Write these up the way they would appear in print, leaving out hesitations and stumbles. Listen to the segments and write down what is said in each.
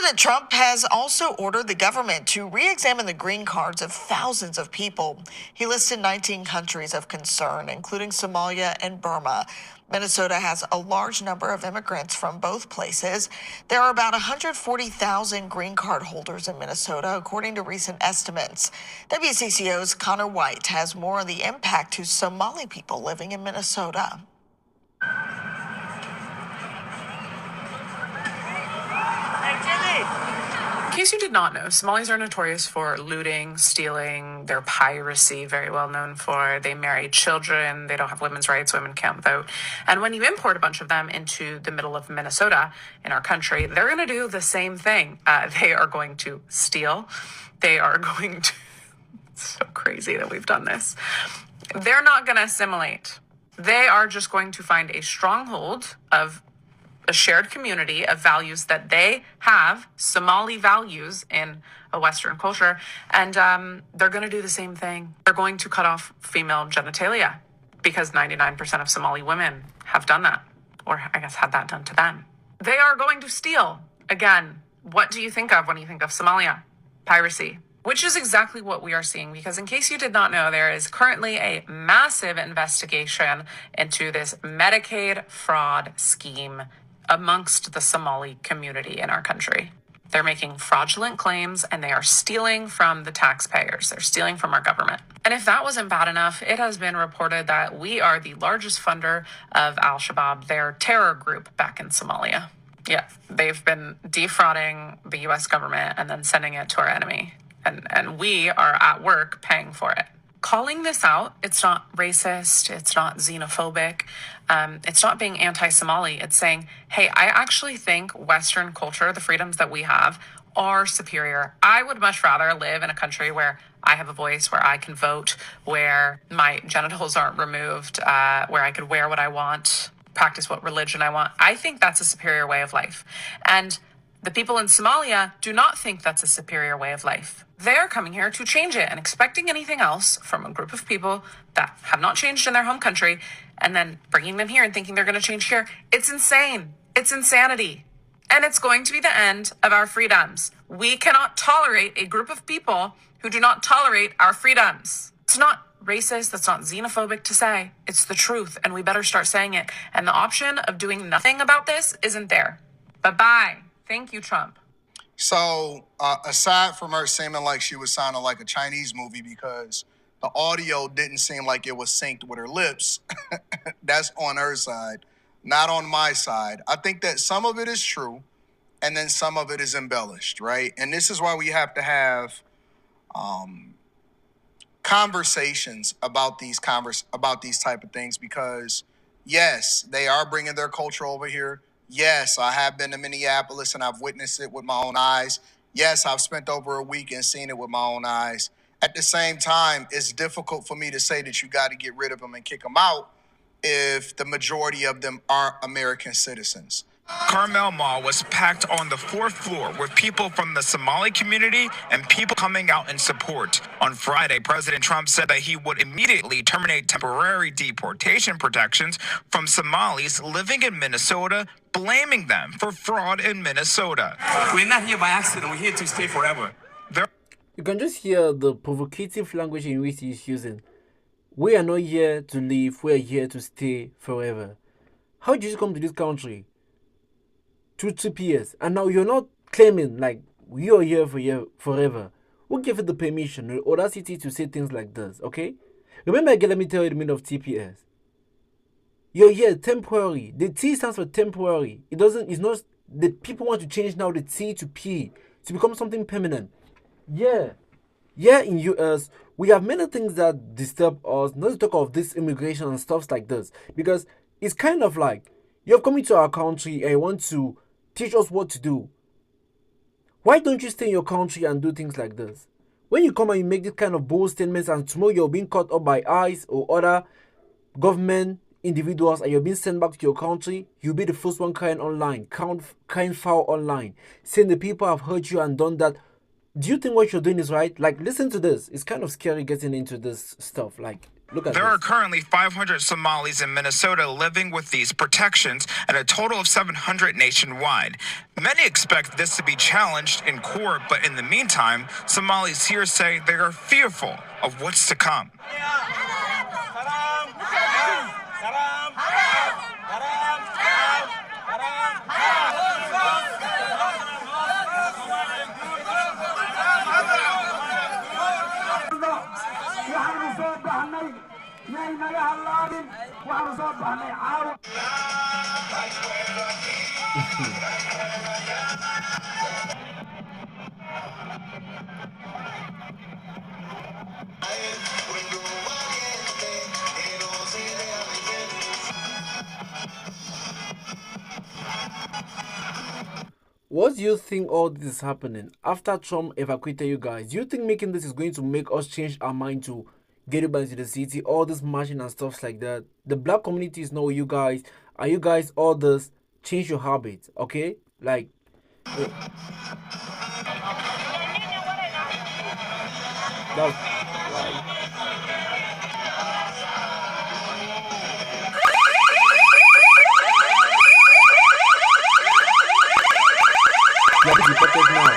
President Trump has also ordered the government to re-examine the green cards of thousands of people. He listed 19 countries of concern, including Somalia and Burma. Minnesota has a large number of immigrants from both places. There are about 140,000 green card holders in Minnesota, according to recent estimates. WCCO's Connor White has more on the impact to Somali people living in Minnesota. In case you did not know, Somalis are notorious for looting, stealing, their piracy, very well known for. They marry children, they don't have women's rights, women can't vote. And when you import a bunch of them into the middle of Minnesota in our country, they're going to do the same thing. They are going to steal. They are going to... It's so crazy that we've done this. They're not going to assimilate. They are just going to find a stronghold of a shared community of values that they have, Somali values in a Western culture, and they're going to do the same thing. They're going to cut off female genitalia because 99% of Somali women have done that, or I guess had that done to them. They are going to steal. Again, what do you think of when you think of Somalia? Piracy. Which is exactly what we are seeing, because in case you did not know, there is currently a massive investigation into this Medicaid fraud scheme amongst the Somali community in our country. They're making fraudulent claims and they are stealing from the taxpayers. They're stealing from our government. And if that wasn't bad enough, it has been reported that we are the largest funder of Al-Shabaab, their terror group back in Somalia. Yeah, they've been defrauding the US government and then sending it to our enemy. And we are at work paying for it. Calling this out, it's not racist, it's not xenophobic, it's not being anti-Somali. It's saying, hey, I actually think Western culture, the freedoms that we have, are superior. I would much rather live in a country where I have a voice, where I can vote, where my genitals aren't removed, where I could wear what I want, practice what religion I want. I think that's a superior way of life. And the people in Somalia do not think that's a superior way of life. They're coming here to change it and expecting anything else from a group of people that have not changed in their home country and then bringing them here and thinking they're going to change here. It's insane. It's insanity. And it's going to be the end of our freedoms. We cannot tolerate a group of people who do not tolerate our freedoms. It's not racist. That's not xenophobic to say. It's the truth, and we better start saying it. And the option of doing nothing about this isn't there. Bye-bye. Thank you, Trump. So, aside from her seeming like she was sounding like a Chinese movie because the audio didn't seem like it was synced with her lips, that's on her side, not on my side. I think that some of it is true, and then some of it is embellished, right? And this is why we have to have conversations about these type of things, because yes, they are bringing their culture over here. Yes, I have been to Minneapolis and I've witnessed it with my own eyes. Yes, I've spent over a week and seen it with my own eyes. At the same time, it's difficult for me to say that you got to get rid of them and kick them out if the majority of them are American citizens. Carmel Mall was packed on the fourth floor with people from the Somali community and people coming out in support. On Friday, President Trump said that he would immediately terminate temporary deportation protections from Somalis living in Minnesota, blaming them for fraud in Minnesota. We're not here by accident. We're here to stay forever. You can just hear the provocative language in which he's using. We are not here to live. We are here to stay forever. How did you come to this country? 2-3 years, and now you're not claiming like you're here forever. Who gave you the permission, the audacity to say things like this? Okay, remember again, let me tell you the meaning of TPS. You're here temporary. The T stands for temporary. It's not the people want to change now the T to P to become something permanent. Yeah, in US we have many things that disturb us, not to talk of this immigration and stuff like this, because it's kind of like you have come into our country and you want to teach us what to do. Why don't you stay in your country and do things like this? When you come and you make this kind of bold statements and tomorrow you're being caught up by ICE or other government individuals and you're being sent back to your country, you'll be the first one crying online, crying foul online, saying the people have hurt you and done that. Do you think what you're doing is right? Like, listen to this. It's kind of scary getting into this stuff. Like, Look at There are this. currently 500 Somalis in Minnesota living with these protections and a total of 700 nationwide. Many expect this to be challenged in court, but in the meantime, Somalis here say they are fearful of what's to come. What do you think all this is happening after Trump evacuated you guys? Do you think making this is going to make us change our mind to get you back into the city? All this marching and stuff like that. The black community is not with you guys. Are you guys all this? Change your habits, okay? Like, that's like. You have to be perfect now.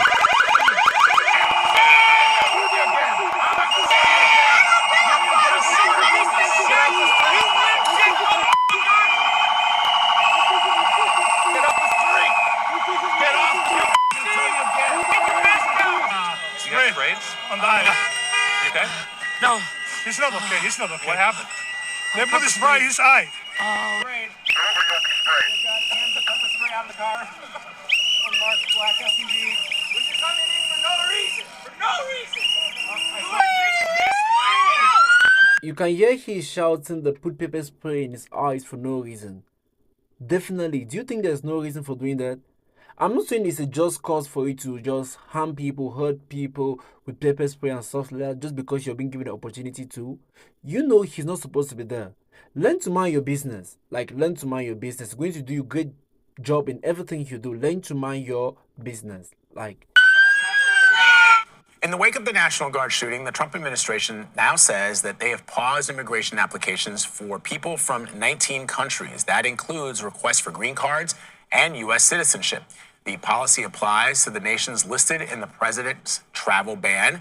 Okay? No, he's not okay. He's not okay. What happened? They put the spray in his eye. Oh. Hands up, put the spray out of the car. Unmarked black SUV. We're just coming in for no reason. For no reason. You can hear he shouting the put pepper spray in his eyes for no reason. Definitely. Do you think there's no reason for doing that? I'm not saying it's a just cause for you to just harm people, hurt people with pepper spray and stuff like that just because you're being given the opportunity to. You know he's not supposed to be there. Learn to mind your business. Learn to mind your business. It's going to do you a great job in everything you do. Learn to mind your business. In the wake of the National Guard shooting, the Trump administration now says that they have paused immigration applications for people from 19 countries. That includes requests for green cards and U.S. citizenship. The policy applies to the nations listed in the president's travel ban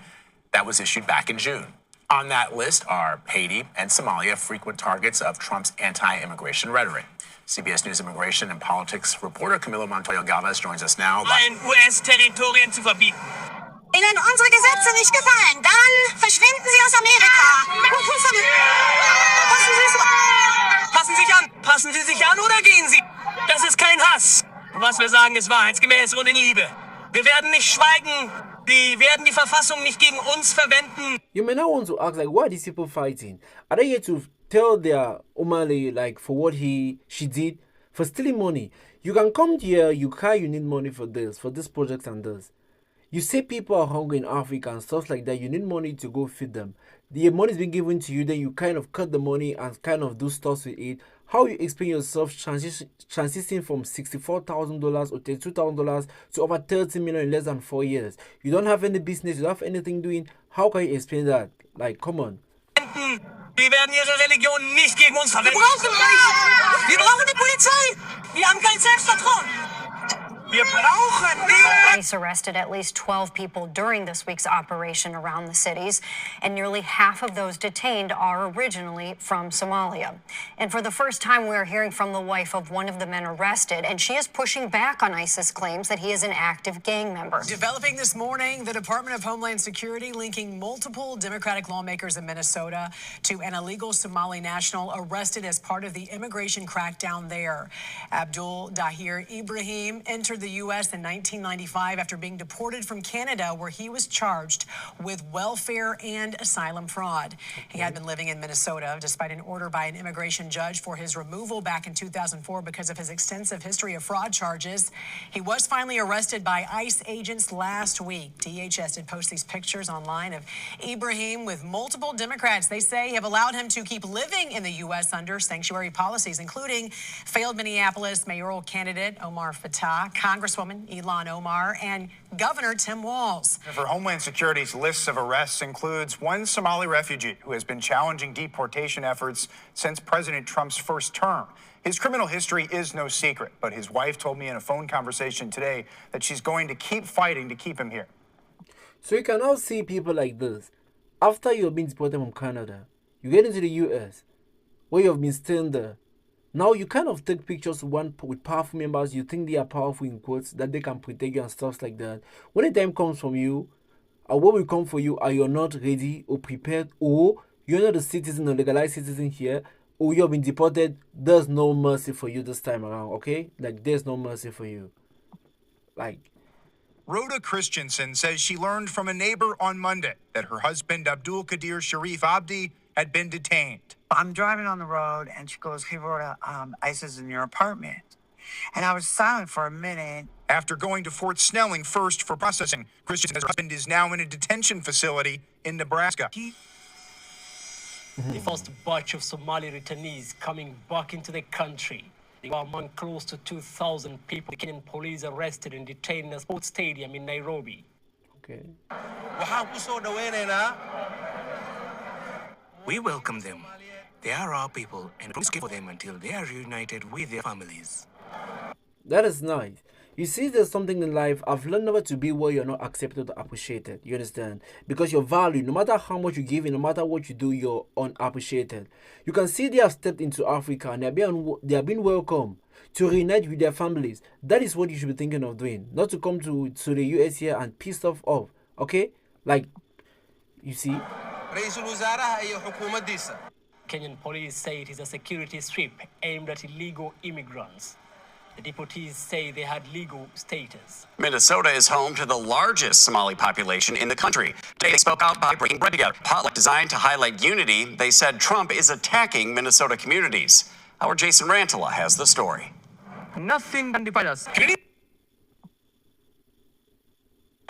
that was issued back in June. On that list are Haiti and Somalia, frequent targets of Trump's anti-immigration rhetoric. CBS News immigration and politics reporter Camilo Montoya Galvez joins us now. Ein US-Territorien zu verbieten. Ihnen unsere Gesetze nicht gefallen, dann verschwinden Sie aus Amerika. Passen Sie sich an. Passen Sie sich an oder gehen Sie. Das ist kein Hass. Was wir sagen, ist wahrheitsgemäß und in Liebe. Wir werden nicht schweigen. Sie werden die Verfassung nicht gegen uns verwenden. You may now want to ask, why are these people fighting? Are they here to tell their Omali, for what she did, for stealing money? You can come here, you cry, you need money for this project and this. You say people are hungry in Africa and stuff like that, you need money to go feed them. The money is being given to you, then you kind of cut the money and kind of do stuff with it. How you explain yourself transitioning from $64,000 or $32,000 to over $30 million in less than 4 years? You don't have any business, you don't have anything doing. How can you explain that? Come on. Wir werden ihre Religion nicht gegen uns verwenden. Wir brauchen die Polizei. Wir haben kein Selbstvertrauen. Wir brauchen die... Police arrested at least 12 people during this week's operation around the cities, and nearly half of those detained are originally from Somalia. And for the first time, we're hearing from the wife of one of the men arrested, and she is pushing back on ISIS claims that he is an active gang member. Developing this morning, the Department of Homeland Security linking multiple Democratic lawmakers in Minnesota to an illegal Somali national arrested as part of the immigration crackdown there. Abdul Dahir Ibrahim entered the U.S. in 1995 after being deported from Canada, where he was charged with welfare and asylum fraud. He had been living in Minnesota despite an order by an immigration judge for his removal back in 2004 because of his extensive history of fraud charges. He was finally arrested by ICE agents last week. DHS did post these pictures online of Ibrahim with multiple Democrats they say have allowed him to keep living in the U.S. under sanctuary policies, including failed Minneapolis mayoral candidate Omar Fattah, Congresswoman Ilhan Omar and Governor Tim Walz. For Homeland Security's list of arrests includes one Somali refugee who has been challenging deportation efforts since President Trump's first term. His criminal history is no secret, but his wife told me in a phone conversation today that she's going to keep fighting to keep him here. So you can now see people like this. After you've been deported from Canada, you get into the US, where you've been staying there. Now you kind of take pictures with powerful members. You think they are powerful in quotes, that they can protect you and stuff like that. When the time comes from you, or what will come for you, are you not ready or prepared, or you're not a citizen or legalized citizen here, or you've been deported, there's no mercy for you this time around, okay? Like, there's no mercy for you. Like, Rhoda Christensen says she learned from a neighbor on Monday that her husband, Abdul Qadir Sharif Abdi, had been detained. I'm driving on the road, and she goes, "Hey, Rhoda, ICE is in your apartment." And I was silent for a minute. After going to Fort Snelling first for processing, Christensen says her husband is now in a detention facility in Nebraska. The first batch of Somali returnees coming back into the country. They were among close to 2,000 people the Kenyan police arrested and detained in a sports stadium in Nairobi. okay. We welcome them. They are our people and promise to care for them until they are reunited with their families. That is nice. You see, there's something in life. I've learned never to be where you're not accepted or appreciated. You understand? Because your value, no matter how much you give, no matter what you do, you're unappreciated. You can see they have stepped into Africa and they are being welcomed to reunite with their families. That is what you should be thinking of doing. Not to come to the US here and piss stuff off. Okay? Like, you see? Kenyan police say it is a security sweep aimed at illegal immigrants. The deportees say they had legal status. Minnesota is home to the largest Somali population in the country. Today they spoke out by bringing bread together. Potluck designed to highlight unity. They said Trump is attacking Minnesota communities. Our Jason Rantala has the story. Nothing can divide us.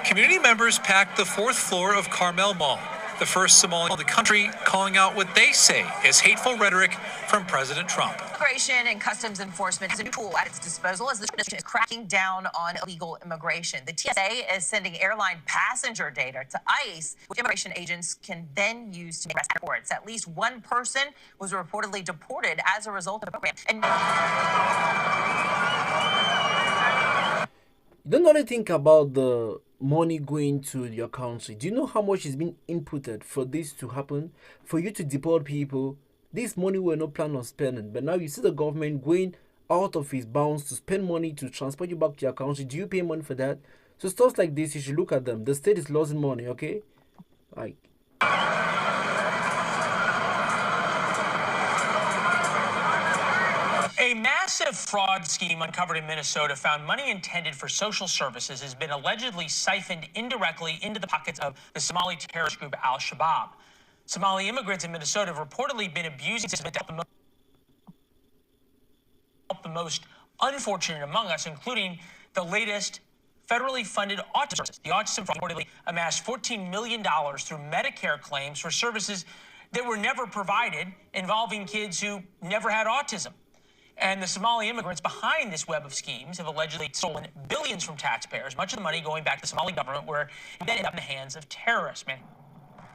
Community members packed the fourth floor of Carmel Mall, the first Somali in the country, calling out what they say is hateful rhetoric from President Trump. Immigration and Customs Enforcement is a new tool at its disposal as the administration is cracking down on illegal immigration. The TSA is sending airline passenger data to ICE, which immigration agents can then use to make arrest reports. At least one person was reportedly deported as a result of the program. And you don't only think about the money going to your country. Do you know how much is being inputted for this to happen? For you to deport people, this money were not planned on spending. But now you see the government going out of its bounds to spend money to transport you back to your country. Do you pay money for that? So stuff like this, you should look at them. The state is losing money, okay? Like, a massive fraud scheme uncovered in Minnesota found money intended for social services has been allegedly siphoned indirectly into the pockets of the Somali terrorist group Al-Shabaab. Somali immigrants in Minnesota have reportedly been abusing the system to help the most unfortunate among us, including the latest federally funded autism services. The autism fund reportedly amassed $14 million through Medicare claims for services that were never provided, involving kids who never had autism. And the Somali immigrants behind this web of schemes have allegedly stolen billions from taxpayers, much of the money going back to the Somali government, where it then ended up in the hands of terrorists. Man.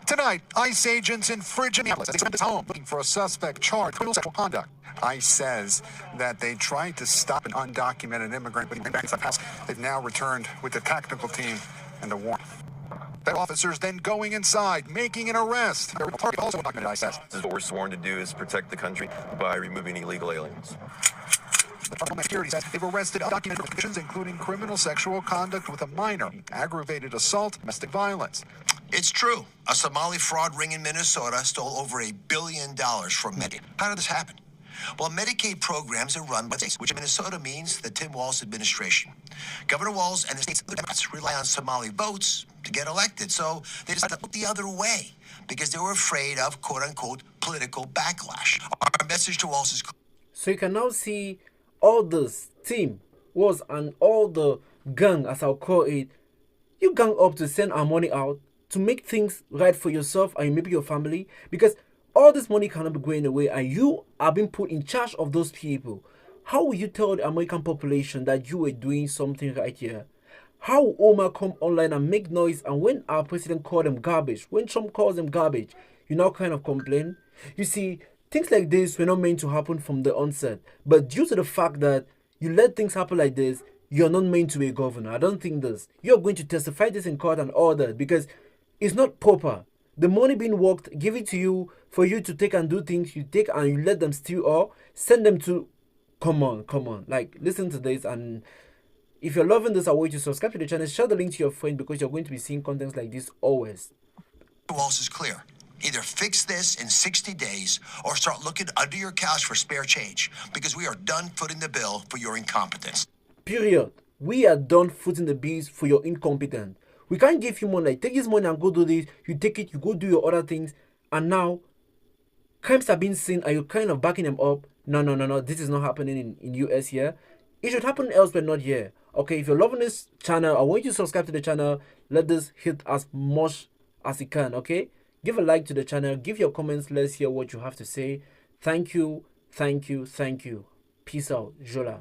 Tonight, ICE agents in Minneapolis, they spent his home looking for a suspect charged with criminal sexual conduct. ICE says that they tried to stop an undocumented immigrant, but he back inside the house. They've now returned with the technical team and a warrant. The officers then going inside, making an arrest. Their target also undocumented, ICE says. What we're sworn to do is protect the country by removing illegal aliens. The Homeland Security says they've arrested undocumented convictions, including criminal sexual conduct with a minor, aggravated assault, domestic violence. It's true. A Somali fraud ring in Minnesota stole over $1 billion from Medicaid. How did this happen? Well, Medicaid programs are run by states, which in Minnesota means the Tim Walz administration. Governor Walz and the state's Democrats rely on Somali votes to get elected, so they decided to look the other way because they were afraid of quote-unquote political backlash. Our message to Walz is... So you can now see all this team was and all the gang, as I'll call it, you gang up to send our money out to make things right for yourself and maybe your family, because all this money cannot be going away and you are being put in charge of those people. How will you tell the American population that you were doing something right here? How will Omar come online and make noise, and when our president called them garbage, when Trump calls them garbage, you now kind of complain? You see, things like this were not meant to happen from the onset, but due to the fact that you let things happen like this, you're not meant to be a governor. I don't think this. You're going to testify this in court and all that because it's not proper. The money being worked, give it to you for you to take and do things. You take and you let them steal or send them to. Come on. Like, listen to this. And if you're loving this, I want you to subscribe to the channel. Share the link to your friend because you're going to be seeing contents like this always. Walls is clear. Either fix this in 60 days or start looking under your couch for spare change because we are done footing the bill for your incompetence. Period. We are done footing the bills for your incompetence. We can't give you money. Like, take this money and go do this. You take it, you go do your other things. And now, crimes are being seen and you're kind of backing them up. No. This is not happening in US here. It should happen elsewhere, not here. Okay, if you're loving this channel, I want you to subscribe to the channel. Let this hit as much as it can, okay? Give a like to the channel. Give your comments. Let's hear what you have to say. Thank you. Peace out. Jola.